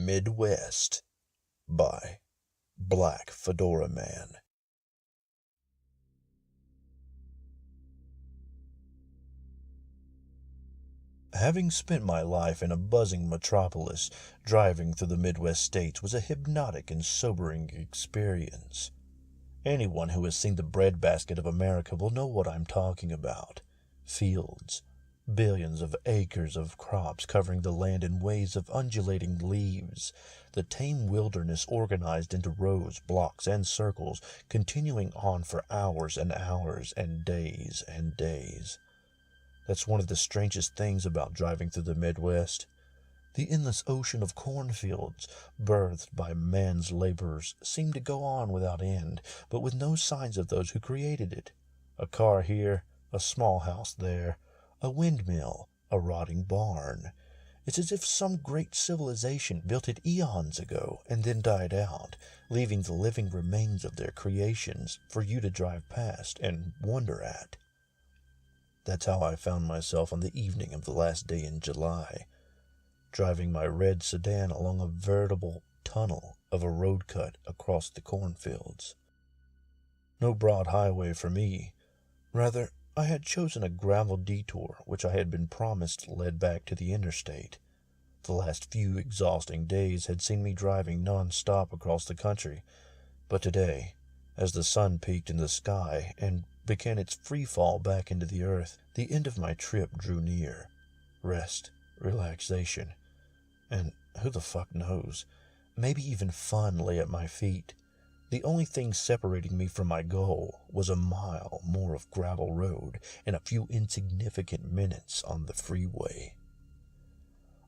Midwest by Black Fedora Man. Having spent my life in a buzzing metropolis, driving through the Midwest states was a hypnotic and sobering experience. Anyone who has seen the breadbasket of America will know what I'm talking about. Fields, billions of acres of crops covering the land in waves of undulating leaves, the tame wilderness organized into rows, blocks, and circles, continuing on for hours and hours and days and days. That's one of the strangest things about driving through the Midwest. The endless ocean of cornfields, birthed by man's laborers, seemed to go on without end, but with no signs of those who created it. A car here, a small house there, a windmill, a rotting barn. It's as if some great civilization built it eons ago and then died out, leaving the living remains of their creations for you to drive past and wonder at. That's how I found myself on the evening of the last day in July, driving my red sedan along a veritable tunnel of a road cut across the cornfields. No broad highway for me. Rather, I had chosen a gravel detour which I had been promised led back to the interstate. The last few exhausting days had seen me driving non-stop across the country, but today, as the sun peaked in the sky and began its free fall back into the earth, the end of my trip drew near. Rest, relaxation, and who the fuck knows, maybe even fun lay at my feet. The only thing separating me from my goal was a mile more of gravel road and a few insignificant minutes on the freeway.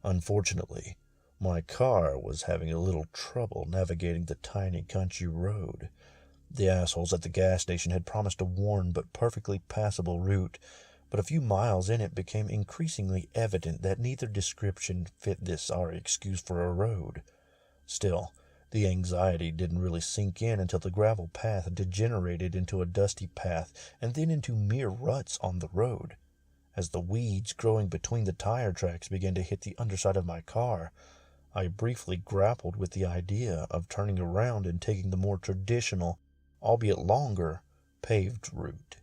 Unfortunately, my car was having a little trouble navigating the tiny country road. The assholes at the gas station had promised a worn but perfectly passable route, but a few miles in it became increasingly evident that neither description fit this sorry excuse for a road. Still, the anxiety didn't really sink in until the gravel path degenerated into a dusty path and then into mere ruts on the road. As the weeds growing between the tire tracks began to hit the underside of my car, I briefly grappled with the idea of turning around and taking the more traditional, albeit longer, paved route.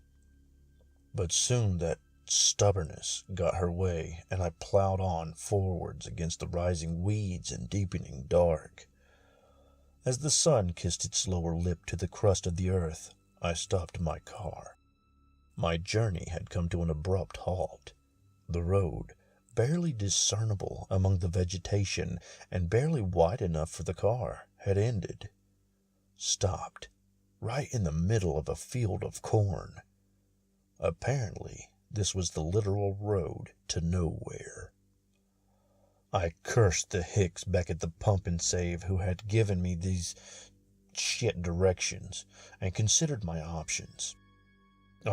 But soon that stubbornness got her way, and I plowed on forwards against the rising weeds and deepening dark. As the sun kissed its lower lip to the crust of the earth, I stopped my car. My journey had come to an abrupt halt. The road, barely discernible among the vegetation and barely wide enough for the car, had ended. Stopped, right in the middle of a field of corn. Apparently, this was the literal road to nowhere. I cursed the hicks back at the pump and save who had given me these shit directions and considered my options. The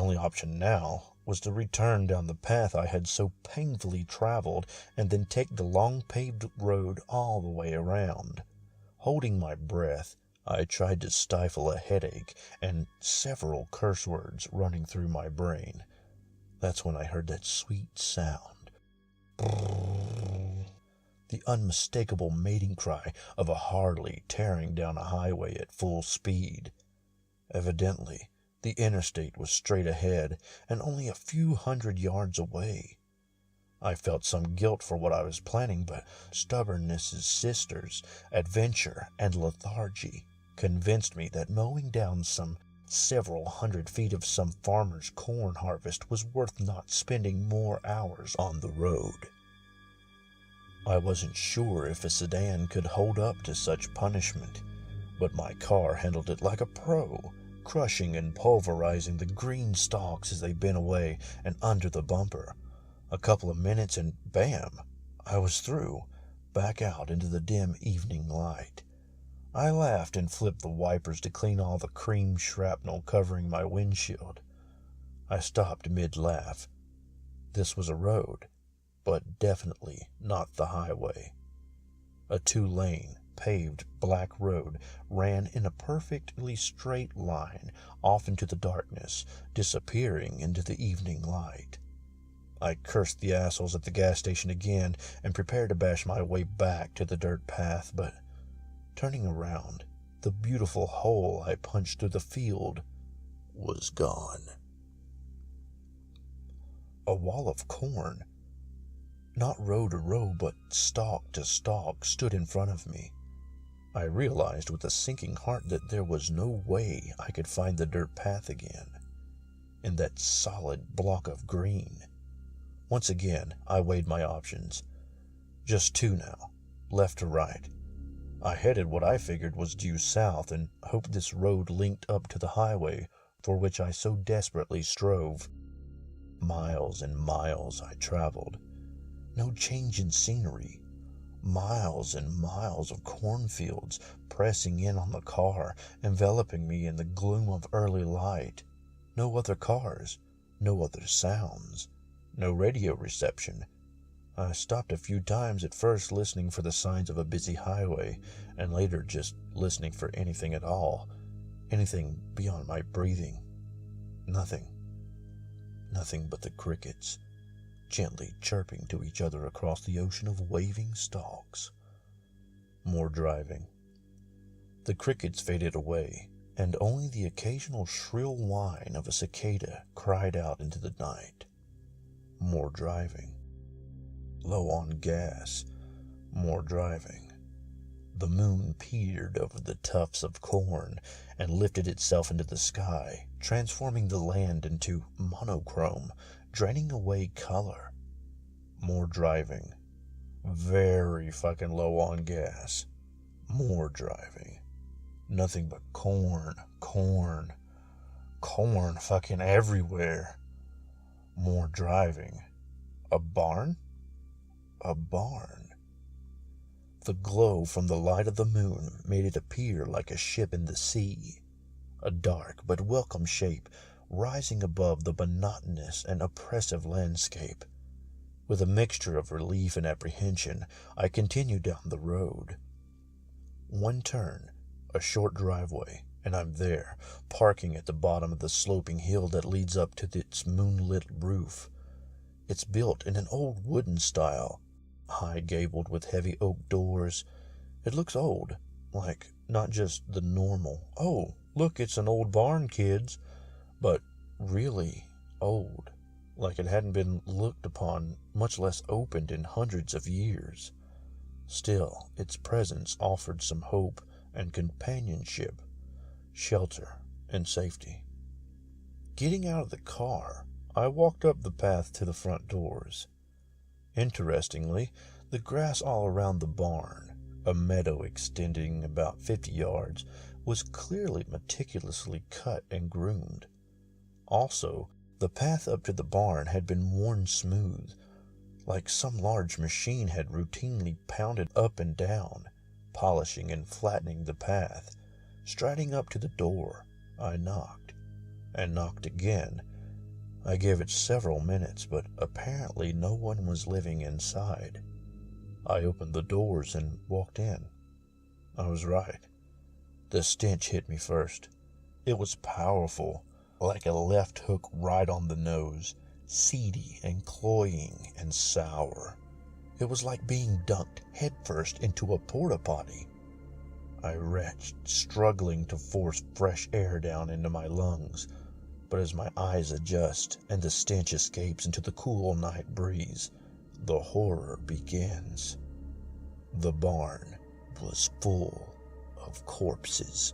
only option now was to return down the path I had so painfully traveled and then take the long paved road all the way around. Holding my breath, I tried to stifle a headache and several curse words running through my brain. That's when I heard that sweet sound. The unmistakable mating cry of a Harley tearing down a highway at full speed. Evidently, the interstate was straight ahead and only a few hundred yards away. I felt some guilt for what I was planning, but stubbornness's sisters, adventure, and lethargy convinced me that mowing down some several hundred feet of some farmer's corn harvest was worth not spending more hours on the road. I wasn't sure if a sedan could hold up to such punishment, but my car handled it like a pro, crushing and pulverizing the green stalks as they bent away and under the bumper. A couple of minutes and bam, I was through, back out into the dim evening light. I laughed and flipped the wipers to clean all the cream shrapnel covering my windshield. I stopped mid-laugh. This was a road, but definitely not the highway. A 2-lane, paved black road ran in a perfectly straight line off into the darkness, disappearing into the evening light. I cursed the assholes at the gas station again and prepared to bash my way back to the dirt path, but turning around, the beautiful hole I punched through the field was gone. A wall of corn, not row to row but stalk to stalk, stood in front of me. I realized with a sinking heart that there was no way I could find the dirt path again, in that solid block of green. Once again, I weighed my options. Just two now, left or right. I headed what I figured was due south and hoped this road linked up to the highway for which I so desperately strove. Miles and miles I traveled. No change in scenery. Miles and miles of cornfields pressing in on the car, enveloping me in the gloom of early light. No other cars, no other sounds, no radio reception. I stopped a few times at first listening for the signs of a busy highway, and later just listening for anything at all, anything beyond my breathing. Nothing. Nothing but the crickets, gently chirping to each other across the ocean of waving stalks. More driving. The crickets faded away, and only the occasional shrill whine of a cicada cried out into the night. More driving. Low on gas. More driving. The moon peered over the tufts of corn and lifted itself into the sky, transforming the land into monochrome, draining away color. More driving. Very fucking low on gas. More driving. Nothing but corn fucking everywhere. More driving. A barn? A barn. The glow from the light of the moon made it appear like a ship in the sea, a dark but welcome shape rising above the monotonous and oppressive landscape. With a mixture of relief and apprehension, I continued down the road. One turn, a short driveway, and I'm there, parking at the bottom of the sloping hill that leads up to its moonlit roof. It's built in an old wooden style, high-gabled with heavy oak doors. It looks old, like not just the normal, "Oh, look, it's an old barn, kids," but really old, like it hadn't been looked upon, much less opened, in hundreds of years. Still, its presence offered some hope and companionship, shelter and safety. Getting out of the car, I walked up the path to the front doors. Interestingly, the grass all around the barn, a meadow extending about 50 yards, was clearly meticulously cut and groomed. Also, the path up to the barn had been worn smooth, like some large machine had routinely pounded up and down, polishing and flattening the path. Striding up to the door, I knocked, and knocked again. I gave it several minutes, but apparently no one was living inside. I opened the doors and walked in. I was right. The stench hit me first. It was powerful, like a left hook right on the nose, seedy and cloying and sour. It was like being dunked headfirst into a porta-potty. I retched, struggling to force fresh air down into my lungs. But as my eyes adjust and the stench escapes into the cool night breeze, the horror begins. The barn was full of corpses.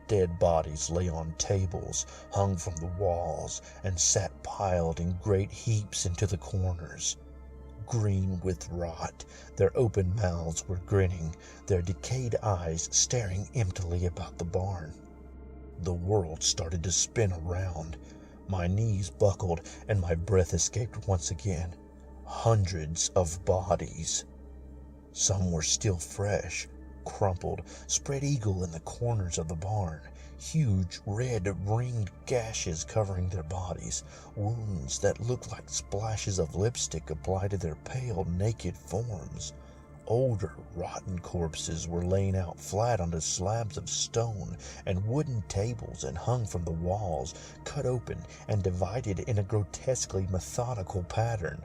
Dead bodies lay on tables, hung from the walls, and sat piled in great heaps into the corners. Green with rot, their open mouths were grinning, their decayed eyes staring emptily about the barn. The world started to spin around. My knees buckled, and my breath escaped once again. Hundreds of bodies. Some were still fresh, crumpled, spread eagle in the corners of the barn. Huge red ringed gashes covering their bodies, wounds that looked like splashes of lipstick applied to their pale, naked forms. older, rotten corpses were laying out flat onto slabs of stone and wooden tables and hung from the walls, cut open and divided in a grotesquely methodical pattern.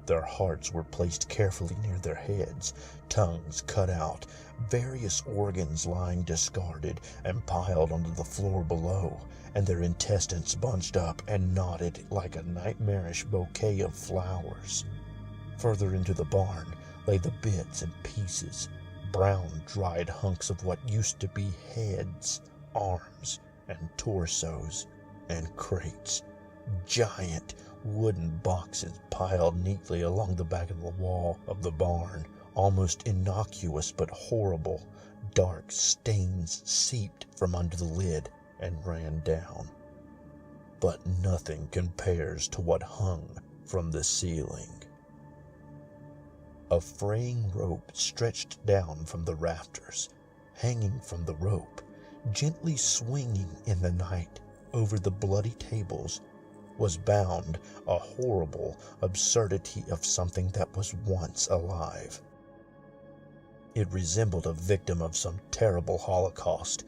Their hearts were placed carefully near their heads, tongues cut out, various organs lying discarded and piled onto the floor below, and their intestines bunched up and knotted like a nightmarish bouquet of flowers. Further into the barn lay the bits and pieces, brown dried hunks of what used to be heads, arms, and torsos, and crates, giant wooden boxes piled neatly along the back of the wall of the barn, almost innocuous but horrible. Dark stains seeped from under the lid and ran down. But nothing compares to what hung from the ceiling. A fraying rope stretched down from the rafters. Hanging from the rope, gently swinging in the night over the bloody tables, was bound a horrible absurdity of something that was once alive. It resembled a victim of some terrible holocaust.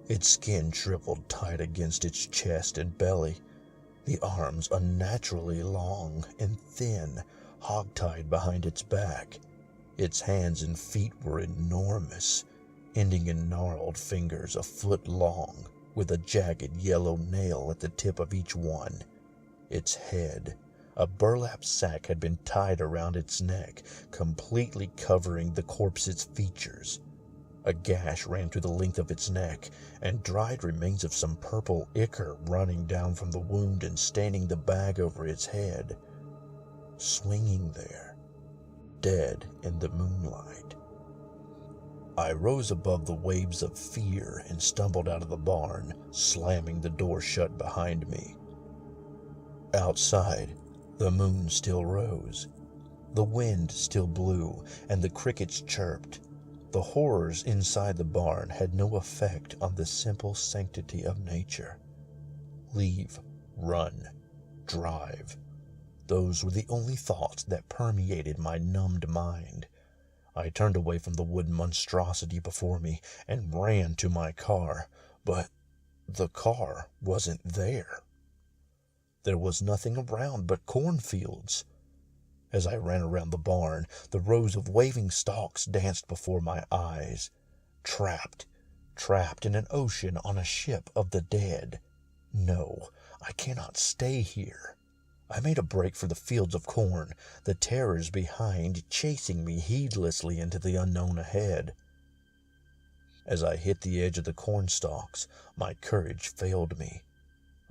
Its skin shriveled tight against its chest and belly, the arms unnaturally long and thin, hogtied behind its back. Its hands and feet were enormous, ending in gnarled fingers a foot long, with a jagged yellow nail at the tip of each one. Its head, a burlap sack, had been tied around its neck, completely covering the corpse's features. A gash ran through the length of its neck, and dried remains of some purple ichor running down from the wound and staining the bag over its head. Swinging there, dead in the moonlight. I rose above the waves of fear and stumbled out of the barn, slamming the door shut behind me. Outside, the moon still rose. The wind still blew, and the crickets chirped. The horrors inside the barn had no effect on the simple sanctity of nature. Leave, run, drive. Those were the only thoughts that permeated my numbed mind. I turned away from the wooden monstrosity before me and ran to my car, but the car wasn't there. There was nothing around but cornfields. As I ran around the barn, the rows of waving stalks danced before my eyes. Trapped in an ocean on a ship of the dead. No, I cannot stay here. I made a break for the fields of corn, the terrors behind chasing me heedlessly into the unknown ahead. As I hit the edge of the corn stalks, my courage failed me.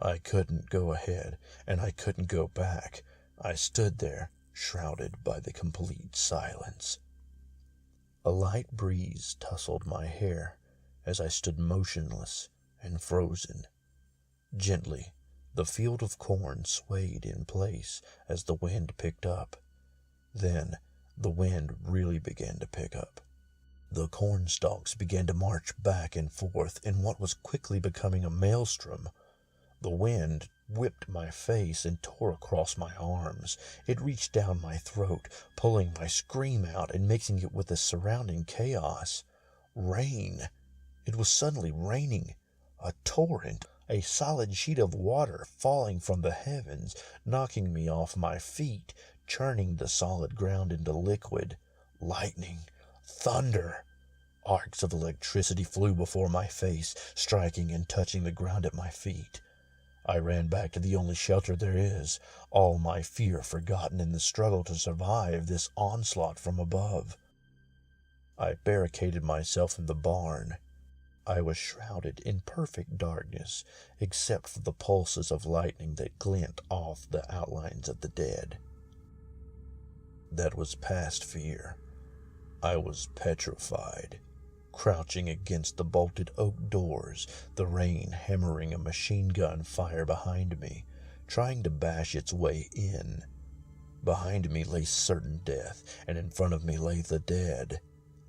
I couldn't go ahead, and I couldn't go back. I stood there, shrouded by the complete silence. A light breeze tousled my hair as I stood motionless and frozen. Gently, the field of corn swayed in place as the wind picked up. Then, the wind really began to pick up. The corn stalks began to march back and forth in what was quickly becoming a maelstrom. The wind whipped my face and tore across my arms. It reached down my throat, pulling my scream out and mixing it with the surrounding chaos. Rain. It was suddenly raining. A torrent. A solid sheet of water falling from the heavens, knocking me off my feet, churning the solid ground into liquid. Lightning. Thunder. Arcs of electricity flew before my face, striking and touching the ground at my feet. I ran back to the only shelter there is, all my fear forgotten in the struggle to survive this onslaught from above. I barricaded myself in the barn. I was shrouded in perfect darkness, except for the pulses of lightning that glint off the outlines of the dead. That was past fear. I was petrified. Crouching against the bolted oak doors, the rain hammering a machine gun fire behind me, trying to bash its way in. Behind me lay certain death, and in front of me lay the dead.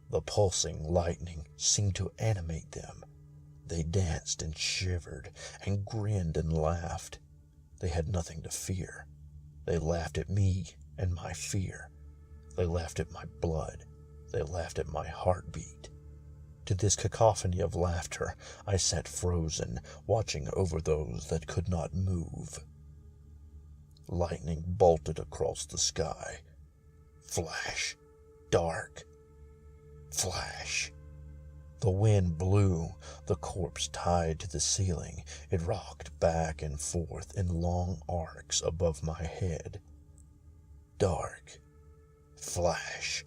The pulsing lightning seemed to animate them. They danced and shivered, and grinned and laughed. They had nothing to fear. They laughed at me and my fear. They laughed at my blood, They laughed at my heartbeat. To this cacophony of laughter, I sat frozen, watching over those that could not move. Lightning bolted across the sky. Flash. Dark. Flash. The wind blew, the corpse tied to the ceiling. It rocked back and forth in long arcs above my head. Dark. Flash.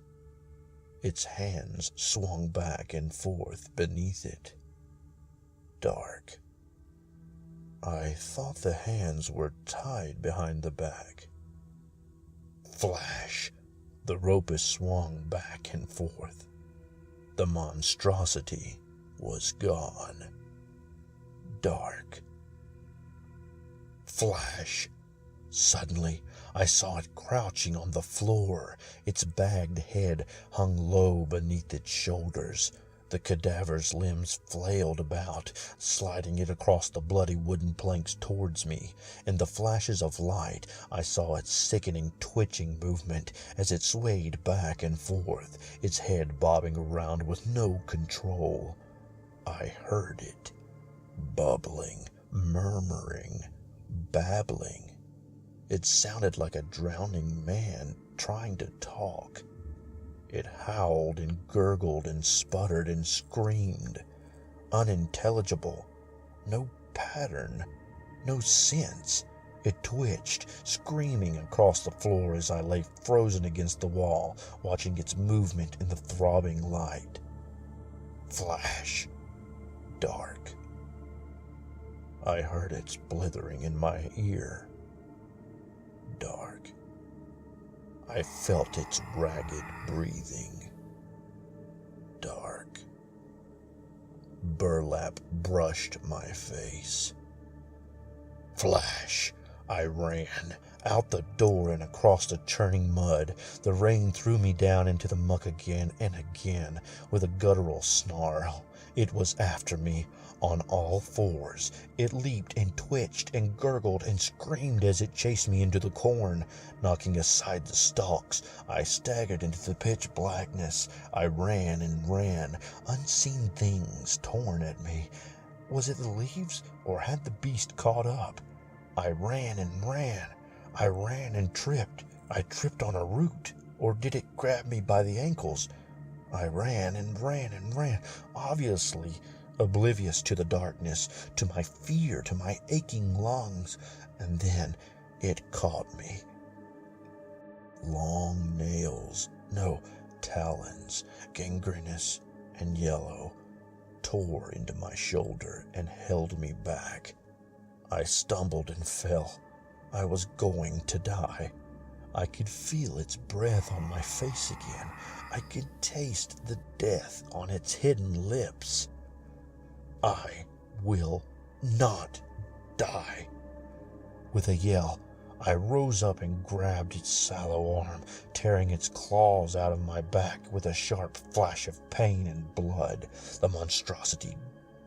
Its hands swung back and forth beneath it. Dark. I thought the hands were tied behind the back. Flash. The rope is swung back and forth. The monstrosity was gone. Dark. Flash. Suddenly, I saw it crouching on the floor. Its bagged head hung low beneath its shoulders. The cadaver's limbs flailed about, sliding it across the bloody wooden planks towards me. In the flashes of light, I saw its sickening, twitching movement as it swayed back and forth, its head bobbing around with no control. I heard it, bubbling, murmuring, babbling. It sounded like a drowning man trying to talk. It howled and gurgled and sputtered and screamed. Unintelligible. No pattern. No sense. It twitched, screaming across the floor as I lay frozen against the wall, watching its movement in the throbbing light. Flash. Dark. I heard its blithering in my ear. Dark. I felt its ragged breathing. Dark. Burlap brushed my face. Flash. I ran, out the door and across the churning mud. The rain threw me down into the muck again and again, with a guttural snarl. It was after me, on all fours. It leaped and twitched and gurgled and screamed as it chased me into the corn. Knocking aside the stalks, I staggered into the pitch blackness. I ran and ran, unseen things torn at me. Was it the leaves, or had the beast caught up? I ran and ran. I ran and tripped. I tripped on a root, or did it grab me by the ankles? I ran and ran and ran, obviously oblivious to the darkness, to my fear, to my aching lungs, and then it caught me. Long nails, no, talons, gangrenous and yellow, tore into my shoulder and held me back. I stumbled and fell. I was going to die. I could feel its breath on my face again. I could taste the death on its hidden lips. I will not die. With a yell, I rose up and grabbed its sallow arm, tearing its claws out of my back with a sharp flash of pain and blood. The monstrosity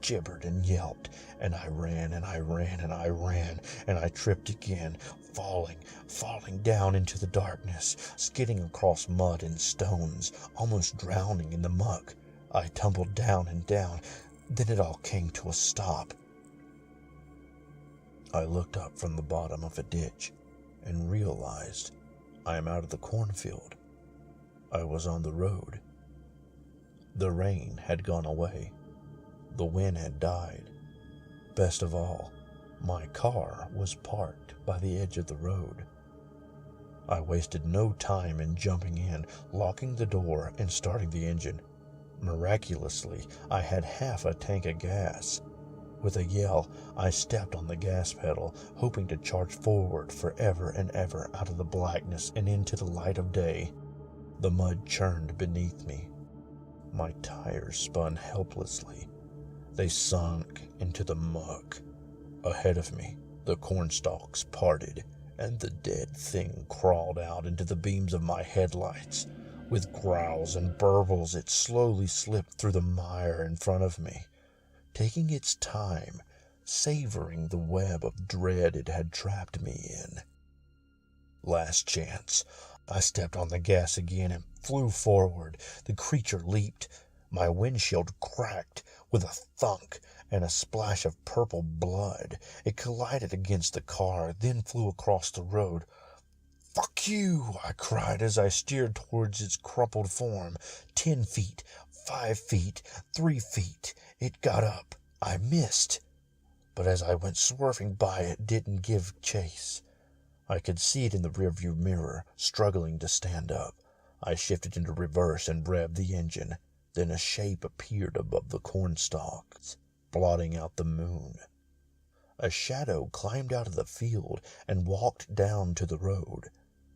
gibbered and yelped, and I ran and I ran and I ran, and I tripped again, falling down into the darkness, skidding across mud and stones, almost drowning in the muck. I tumbled down and down. Then it all came to a stop. I looked up from the bottom of a ditch and realized I am out of the cornfield. I was on the road. The rain had gone away. The wind had died. Best of all, my car was parked by the edge of the road. I wasted no time in jumping in, locking the door, and starting the engine. Miraculously, I had half a tank of gas. With a yell, I stepped on the gas pedal, hoping to charge forward forever and ever out of the blackness and into the light of day. The mud churned beneath me. My tires spun helplessly. They sunk into the muck. Ahead of me, the cornstalks parted, and the dead thing crawled out into the beams of my headlights. With growls and burbles, it slowly slipped through the mire in front of me, taking its time, savoring the web of dread it had trapped me in. Last chance. I stepped on the gas again and flew forward. The creature leaped. My windshield cracked with a thunk and a splash of purple blood. It collided against the car, then flew across the road. "Fuck you!" I cried as I steered towards its crumpled form. 10 feet, 5 feet, 3 feet. It got up. I missed. But as I went swerving by, it didn't give chase. I could see it in the rearview mirror, struggling to stand up. I shifted into reverse and revved the engine. Then a shape appeared above the cornstalks, blotting out the moon. A shadow climbed out of the field and walked down to the road.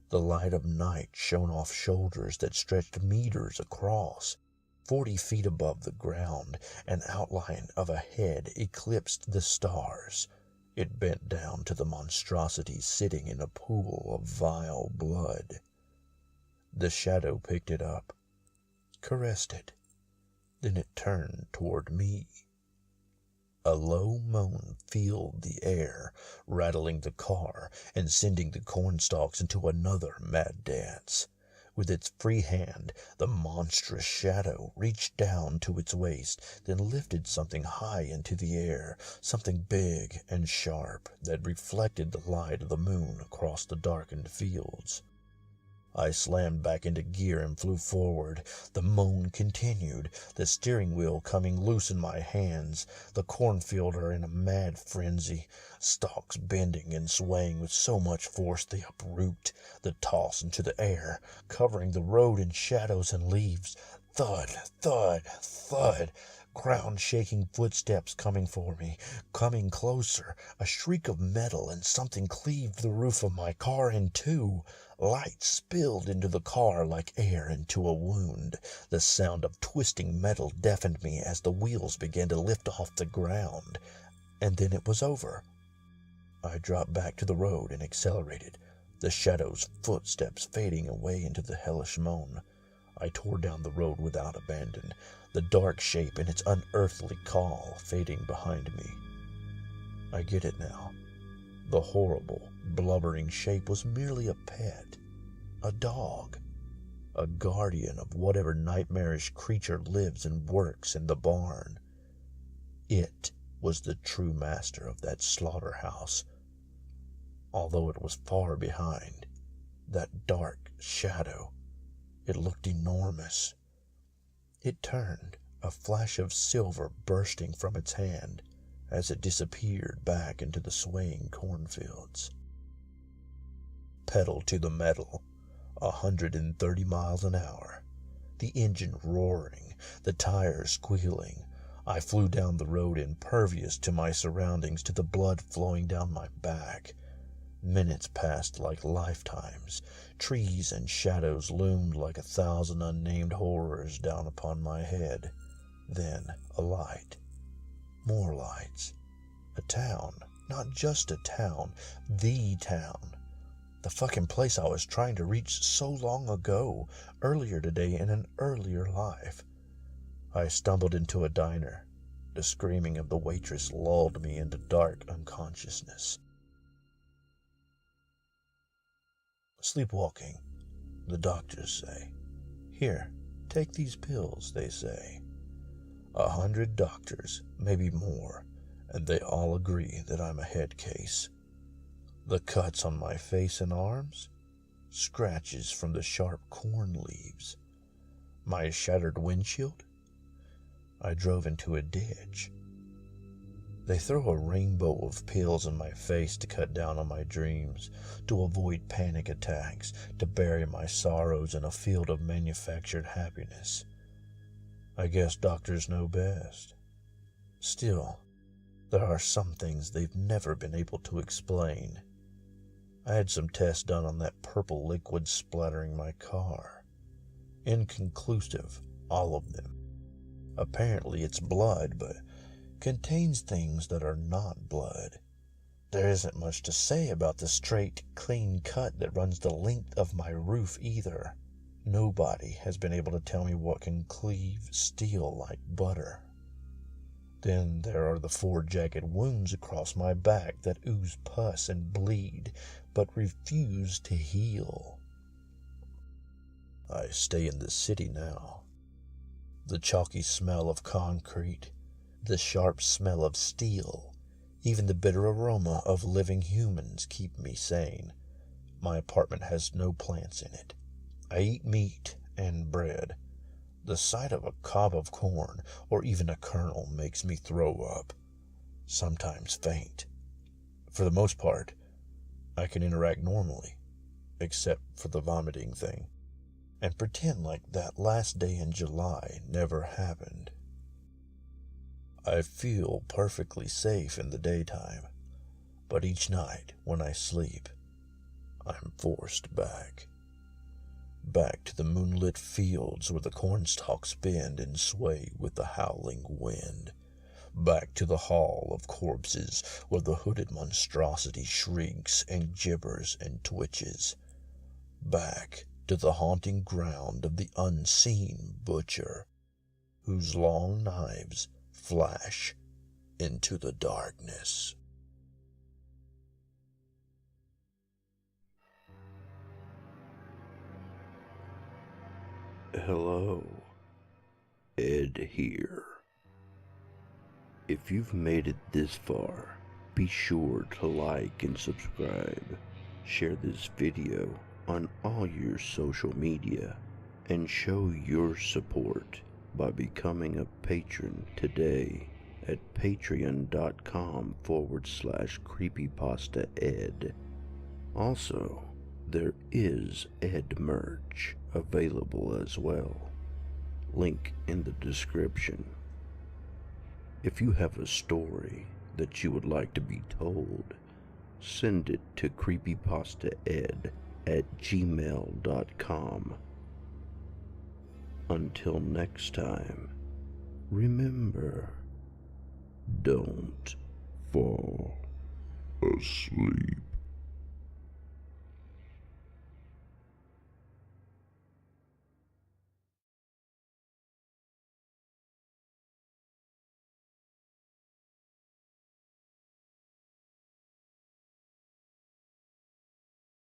The light of night shone off shoulders that stretched meters across. 40 feet above the ground, an outline of a head eclipsed the stars. It bent down to the monstrosity sitting in a pool of vile blood. The shadow picked it up, caressed it. Then it turned toward me. A low moan filled the air, rattling the car and sending the cornstalks into another mad dance. With its free hand, the monstrous shadow reached down to its waist, then lifted something high into the air, something big and sharp that reflected the light of the moon across the darkened fields. I slammed back into gear and flew forward. The moan continued, the steering wheel coming loose in my hands. The cornfield are in a mad frenzy, stalks bending and swaying with so much force they uproot, the toss into the air, covering the road in shadows and leaves. Thud, thud, thud. Ground-shaking footsteps coming for me, coming closer. A shriek of metal and something cleaved the roof of my car in two. Light spilled into the car like air into a wound. The sound of twisting metal deafened me as the wheels began to lift off the ground. And then it was over. I dropped back to the road and accelerated, the shadow's footsteps fading away into the hellish moan. I tore down the road without abandon, the dark shape and its unearthly call fading behind me. I get it now. The horrible, blubbering shape was merely a pet, a dog, a guardian of whatever nightmarish creature lives and works in the barn. It was the true master of that slaughterhouse, although it was far behind, that dark shadow. It looked enormous. It turned, a flash of silver bursting from its hand as it disappeared back into the swaying cornfields. Pedal to the metal, 130 miles an hour, the engine roaring, the tires squealing. I flew down the road impervious to my surroundings, to the blood flowing down my back. Minutes passed like lifetimes. Trees and shadows loomed like 1,000 unnamed horrors down upon my head. Then a light. More lights. A town. Not just a town. The town. The fucking place I was trying to reach so long ago, earlier today in an earlier life. I stumbled into a diner. The screaming of the waitress lulled me into dark unconsciousness. Sleepwalking, the doctors say. Here, take these pills, they say. 100 doctors, maybe more, and they all agree that I'm a head case. The cuts on my face and arms? Scratches from the sharp corn leaves. My shattered windshield? I drove into a ditch. They throw a rainbow of pills in my face to cut down on my dreams, to avoid panic attacks, to bury my sorrows in a field of manufactured happiness. I guess doctors know best. Still, there are some things they've never been able to explain. I had some tests done on that purple liquid splattering my car. Inconclusive, all of them. Apparently it's blood, but contains things that are not blood. There isn't much to say about the straight, clean cut that runs the length of my roof either. Nobody has been able to tell me what can cleave steel like butter. Then there are the 4 jagged wounds across my back that ooze pus and bleed, but refuse to heal. I stay in the city now. The chalky smell of concrete, the sharp smell of steel, even the bitter aroma of living humans keep me sane. My apartment has no plants in it. I eat meat and bread. The sight of a cob of corn, or even a kernel, makes me throw up, sometimes faint. For the most part, I can interact normally, except for the vomiting thing, and pretend like that last day in July never happened. I feel perfectly safe in the daytime, but each night when I sleep, I'm forced back. Back to the moonlit fields where the cornstalks bend and sway with the howling wind. Back to the hall of corpses where the hooded monstrosity shrieks and gibbers and twitches. Back to the haunting ground of the unseen butcher, whose long knives flash into the darkness. Hello, Ed here. If you've made it this far, be sure to like and subscribe. Share this video on all your social media and show your support by becoming a patron today at patreon.com/CreepypastaED. Also, there is Ed merch available as well. Link in the description. If you have a story that you would like to be told, send it to creepypastaed@gmail.com. Until next time, remember, don't fall asleep.